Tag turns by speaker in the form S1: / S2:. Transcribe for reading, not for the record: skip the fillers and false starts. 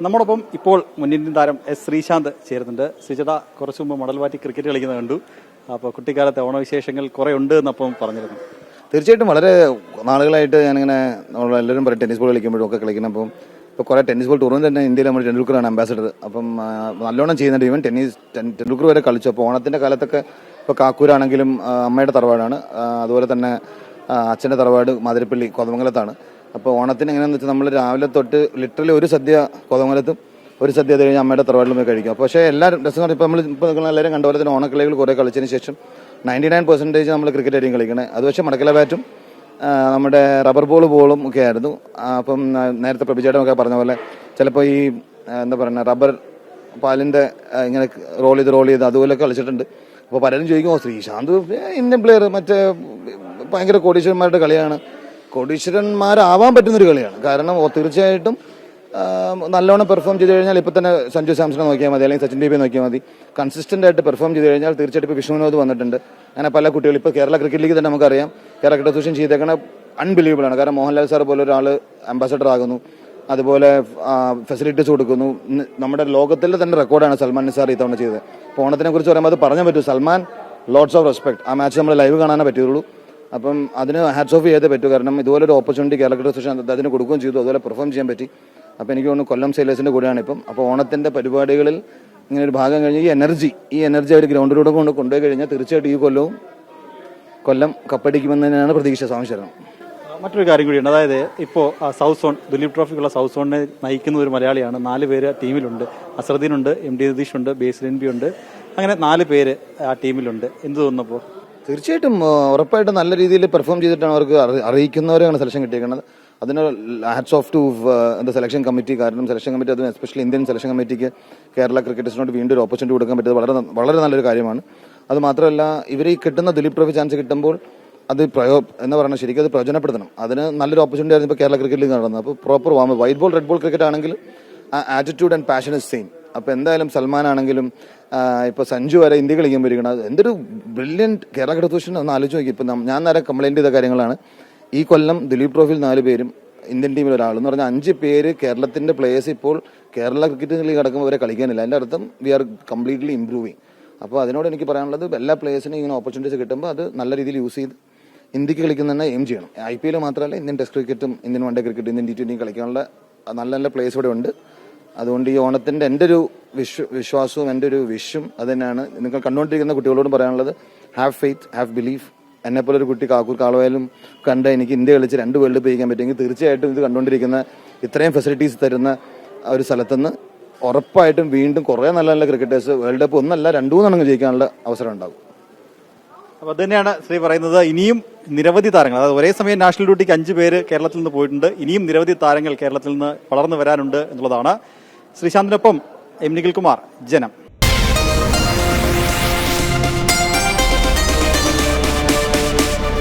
S1: നമ്മോടൊപ്പം ഇപ്പോൾ മുൻ ഇന്ത്യൻ താരം എസ് ശ്രീശാന്ത് ചേരുന്നുണ്ട്. ശ്രീചേട്ടാ, കുറച്ചു മുമ്പ് മടൽവാറ്റി ക്രിക്കറ്റ് കളിക്കുന്നത് കണ്ടു. അപ്പോൾ കുട്ടിക്കാലത്തെ ഓണവിശേഷങ്ങൾ കുറെ ഉണ്ട് എന്നപ്പം പറഞ്ഞിരുന്നു.
S2: തീർച്ചയായിട്ടും വളരെ നാളുകളായിട്ട് ഞാനിങ്ങനെ നമ്മളെല്ലാവരും പറയും ടെന്നീസ് ബോൾ കളിക്കുമ്പോഴും ഒക്കെ കളിക്കണം. അപ്പം ഇപ്പോൾ കുറേ ടെന്നീസ് ബോൾ ടൂർണമെന്റ് തന്നെ ഇന്ത്യയിൽ നമ്മൾ ടെണ്ടുൽക്കറാണ് അംബാസഡർ. അപ്പം നല്ലോണം ചെയ്യുന്നുണ്ട്. ഈവൻ ടെണ്ടുൽക്കർ വരെ കളിച്ചു. അപ്പോൾ ഓണത്തിന്റെ കാലത്തൊക്കെ ഇപ്പോൾ കാക്കൂരാണെങ്കിലും അമ്മയുടെ തറവാടാണ്, അതുപോലെ തന്നെ അച്ഛൻ്റെ തറവാട് മാതിരപ്പള്ളി കോതമംഗലത്താണ്. അപ്പോൾ ഓണത്തിന് എങ്ങനെയാണെന്ന് വെച്ചാൽ നമ്മൾ രാവിലെ തൊട്ട് ലിറ്ററലി ഒരു സദ്യ കോതമംഗലത്തും ഒരു സദ്യ അത് കഴിഞ്ഞ് അമ്മയുടെ തറവാട്ടിലും പോയി കഴിക്കും. പക്ഷേ എല്ലാവരും രസം ഇപ്പോൾ നിങ്ങൾ എല്ലാവരും കണ്ട പോലെ തന്നെ ഓണക്കളികൾ കുറേ കളിച്ചതിന് ശേഷം 99% നമ്മൾ ക്രിക്കറ്റ് ആയിരിക്കും കളിക്കണത്. അത് പക്ഷേ മടക്കല ബാറ്റും നമ്മുടെ റബ്ബർ ബോളും ഒക്കെ ആയിരുന്നു. അപ്പം നേരത്തെ പ്രഭിചേട്ടനൊക്കെ പറഞ്ഞ പോലെ ചിലപ്പോൾ ഈ എന്താ പറയുക റബ്ബർ പാലിൻ്റെ ഇങ്ങനെ റോൾ ചെയ്ത് അതുപോലെയൊക്കെ കളിച്ചിട്ടുണ്ട്. അപ്പോൾ പലരും ചോദിക്കും, ശ്രീശാന്ത് ഇന്ത്യൻ പ്ലെയർ മറ്റേ ഭയങ്കര കോടീശ്വരന്മാരുടെ കളിയാണ്. കോടീശ്വരന്മാരാവാൻ പറ്റുന്നൊരു കളിയാണ്. കാരണം തീർച്ചയായിട്ടും നല്ലോണം പെർഫോം ചെയ്ത് കഴിഞ്ഞാൽ ഇപ്പം തന്നെ സഞ്ജു സാംസണെ നോക്കിയാൽ മതി, അല്ലെങ്കിൽ സച്ചിൻ ബേബിയെ നോക്കിയാൽ മതി. കൺസിസ്റ്റന്റ് ആയിട്ട് പെർഫോം ചെയ്ത് കഴിഞ്ഞാൽ തീർച്ചയായിട്ടും ഇപ്പോൾ വിഷ്ണു വിനോദ് വന്നിട്ടുണ്ട്. അങ്ങനെ പല കുട്ടികൾ ഇപ്പോൾ കേരള ക്രിക്കറ്റ് ലീഗ് തന്നെ നമുക്കറിയാം കേരള ക്രിക്കറ്റ് അസോസിയേഷൻ ചെയ്തേക്കണ അൺബിലീവബിൾ ആണ്. കാരണം മോഹൻലാൽ സാർ പോലെ ഒരാൾ അംബാസഡർ ആകുന്നു, അതുപോലെ ഫെസിലിറ്റീസ് കൊടുക്കുന്നു. നമ്മുടെ ലോകത്തിലെ തന്നെ റെക്കോർഡാണ് സൽമാൻ നിസാർ ഇത്തവണ ചെയ്തത്. അപ്പോൾ ഓണത്തിനെ കുറിച്ച് പറയുമ്പോൾ അത് പറഞ്ഞാൽ പറ്റൂ. Salman lots of respect. ആ മാച്ച് നമ്മൾ ലൈവ് കാണാനേ പറ്റുള്ളൂ. അപ്പം അതിന് ഹാറ്റ്സ് ഓഫ് ചെയ്തേ പറ്റൂ. കാരണം ഇതുപോലൊരു ഓപ്പർച്യൂണിറ്റി കേരള ക്രിക്കറ്റ് അസോസിയേഷൻ അതിന് കൊടുക്കുകയും ചെയ്തു, അതുപോലെ പെർഫോം ചെയ്യാൻ പറ്റി. അപ്പോൾ എനിക്ക് തോന്നുന്നു കൊല്ലം സെയിലേഴ്സിൻ്റെ കൂടെയാണ് ഇപ്പം. അപ്പോൾ ഓണത്തിൻ്റെ പരിപാടികളിൽ ഇങ്ങനെ ഒരു ഭാഗം കഴിഞ്ഞ് ഈ എനർജി അവർ ഗ്രൗണ്ടിലൂടെ കൊണ്ടുപോയി കഴിഞ്ഞാൽ തീർച്ചയായിട്ടും ഈ കൊല്ലം കപ്പടിക്കുമെന്ന് തന്നെയാണ് പ്രതീക്ഷ. സംശയം
S1: മറ്റൊരു കാര്യം കൂടിയുണ്ട്. അതായത് ഇപ്പോൾ സൗത്ത് സോൺ ദുലീപ് ട്രോഫിക്കുള്ള സൗത്ത് സോണിനെ നയിക്കുന്ന ഒരു മലയാളിയാണ്. 4 പേര് ടീമിലുണ്ട്. അസറുദ്ദീനുണ്ട്, MD നിതീഷ് ഉണ്ട്, ബേസിൽ NB ഉണ്ട്. അങ്ങനെ 4 പേര് ആ ടീമിലുണ്ട്. എന്ത് തോന്നുന്നപ്പോൾ?
S2: തീർച്ചയായിട്ടും ഉറപ്പായിട്ടും നല്ല രീതിയിൽ പെർഫോം ചെയ്തിട്ടാണ് അവർക്ക് അറിയിക്കുന്നവരെയാണ് സെലക്ഷൻ കിട്ടിയിരിക്കുന്നത്. അതിന് hats of two the selection committee. കാരണം സെലക്ഷൻ കമ്മിറ്റി, അതും എസ്പെഷ്യലി ഇന്ത്യൻ സെലക്ഷൻ കമ്മിറ്റിക്ക് കേരള ക്രിക്കറ്റേഴ്സിനോട് വീണ്ടും ഒരു ഓപ്പർച്യൂണിറ്റി കൊടുക്കാൻ പറ്റിയത് വളരെ നല്ലൊരു കാര്യമാണ്. അത് മാത്രമല്ല, ഇവർ ഈ കിട്ടുന്ന ദുലീപ് ട്രോഫി ചാൻസ് കിട്ടുമ്പോൾ അത് എന്ന് പറയുന്നത് ശരിക്കും അത് പ്രയോജനപ്പെടുത്തണം. അതിന് നല്ലൊരു ഓപ്പർച്യൂണിറ്റി ആയിരുന്നു ഇപ്പോൾ കേരള ക്രിക്കറ്റ് ലീഗ് നടന്നത്. അപ്പോൾ proper white ball red ball cricket ആണെങ്കിൽ attitude and passion is same. അപ്പോൾ എന്തായാലും സൽമാൻ ആണെങ്കിലും ഇപ്പോൾ സഞ്ജു വരെ ഇന്ത്യ കളിക്കുമ്പോൾ ഇരിക്കണം. എന്തൊരു ബ്രില്യൻറ്റ് കേരള ക്രിക്കറ്റ് അസോസിയേഷൻ ഒന്ന് ആലോചിച്ച് നോക്കി. ഇപ്പം ഞാൻ നേരെ കംപ്ലൈൻറ്റ് ചെയ്ത കാര്യങ്ങളാണ്. ഈ കൊല്ലം ദിലീപ് ട്രോഫിയിൽ 4 പേരും ഇന്ത്യൻ ടീമിൽ ഒരാളെന്ന് പറഞ്ഞാൽ 5 പേര് കേരളത്തിന്റെ പ്ലേയേഴ്സ് ഇപ്പോൾ കേരള ക്രിക്കറ്റ് ലീഗ് അടക്കം വരെ കളിക്കാനില്ല. അതിന്റെ അർത്ഥം വി ആർ കംപ്ലീറ്റ്ലി ഇംപ്രൂവിങ്. അപ്പോൾ അതിനോട് എനിക്ക് പറയാനുള്ളത് എല്ലാ പ്ലേയേഴ്സിനും ഇങ്ങനെ ഓപ്പർച്യൂണിറ്റീസ് കിട്ടുമ്പോൾ അത് നല്ല രീതിയിൽ യൂസ് ചെയ്ത് ഇന്ത്യക്ക് കളിക്കുന്ന തന്നെ എയിം ചെയ്യണം. IPL മാത്രമല്ല, ഇന്ത്യൻ ടെസ്റ്റ് ക്രിക്കറ്റും ഇന്ത്യൻ വൺ ഡേ ക്രിക്കറ്റും ഇന്ത്യൻ T20 കളിക്കാനുള്ള നല്ല നല്ല പ്ലേയേഴ്സ് ഇവിടെ ഉണ്ട്. അതുകൊണ്ട് ഈ ഓണത്തിന്റെ എൻ്റെ ഒരു വിശ്വാസവും എൻ്റെ ഒരു വിഷും അത് തന്നെയാണ്. നിങ്ങൾ കണ്ടുകൊണ്ടിരിക്കുന്ന കുട്ടികളോടും പറയാനുള്ളത്, ഹാവ് ഫെയ്ത്ത്, ഹാവ് ബിലീഫ്. എന്നെപ്പോലെ ഒരു കുട്ടി കാക്കൂർ കാളവയിലും കണ്ട് എനിക്ക് ഇന്ത്യ കളിച്ച് 2 വേൾഡ് കപ്പ് ജയിക്കാൻ പറ്റുമെങ്കിൽ തീർച്ചയായിട്ടും ഇത് കണ്ടുകൊണ്ടിരിക്കുന്ന ഇത്രയും ഫെസിലിറ്റീസ് തരുന്ന ഒരു സ്ഥലത്തുനിന്ന് ഉറപ്പായിട്ടും വീണ്ടും കുറേ നല്ല നല്ല ക്രിക്കറ്റേഴ്സ് വേൾഡ് കപ്പ് 1 അല്ല 2 ജയിക്കാനുള്ള അവസരം ഉണ്ടാകും.
S1: അപ്പോൾ അത് തന്നെയാണ് ശ്രീ പറയുന്നത്. ഇനിയും നിരവധി താരങ്ങൾ, അതായത് ഒരേ സമയം നാഷണൽ ഡ്യൂട്ടിക്ക് 5 പേര് കേരളത്തിൽ നിന്ന് പോയിട്ടുണ്ട്. ഇനിയും നിരവധി താരങ്ങൾ കേരളത്തിൽ നിന്ന് വളർന്നു വരാനുണ്ട് എന്നുള്ളതാണ്. ശ്രീശാന്തിനൊപ്പം M. നിഖിൽ കുമാർ, ജനം.